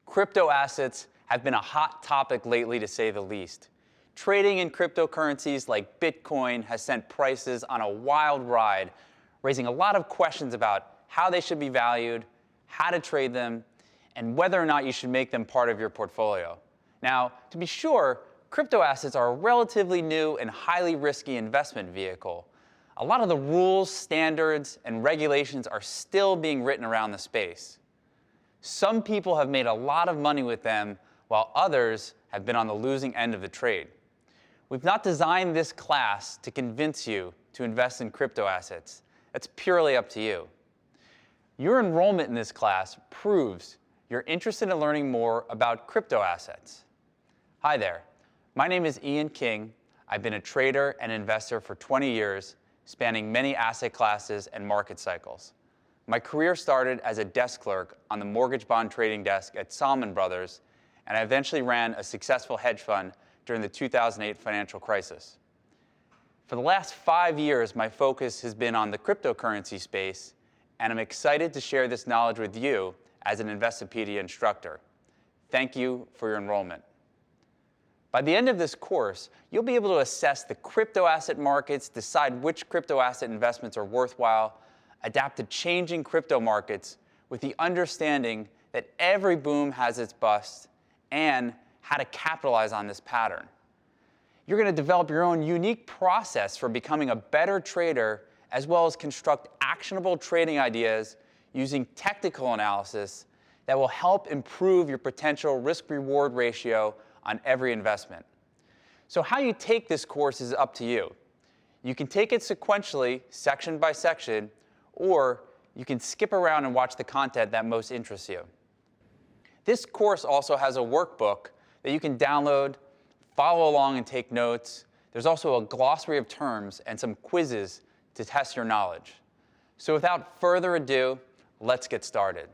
Crypto assets have been a hot topic lately, to say the least. Trading in cryptocurrencies like Bitcoin has sent prices on a wild ride, raising a lot of questions about how they should be valued, how to trade them, and whether or not you should make them part of your portfolio. Now, to be sure, crypto assets are a relatively new and highly risky investment vehicle. A lot of the rules, standards, and regulations are still being written around the space. Some people have made a lot of money with them, while others have been on the losing end of the trade. We've not designed this class to convince you to invest in crypto assets. That's purely up to you. Your enrollment in this class proves you're interested in learning more about crypto assets. Hi there. My name is Ian King. I've been a trader and investor for 20 years, spanning many asset classes and market cycles. My career started as a desk clerk on the mortgage bond trading desk at Salomon Brothers, and I eventually ran a successful hedge fund during the 2008 financial crisis. For the last 5 years, my focus has been on the cryptocurrency space, and I'm excited to share this knowledge with you as an Investopedia instructor. Thank you for your enrollment. By the end of this course, you'll be able to assess the crypto asset markets, decide which crypto asset investments are worthwhile, adapt to changing crypto markets with the understanding that every boom has its bust, and how to capitalize on this pattern. You're going to develop your own unique process for becoming a better trader, as well as construct actionable trading ideas using technical analysis that will help improve your potential risk-reward ratio on every investment. So how you take this course is up to you. You can take it sequentially, section by section, or you can skip around and watch the content that most interests you. This course also has a workbook that you can download, follow along and take notes. There's also a glossary of terms and some quizzes to test your knowledge. So without further ado, let's get started.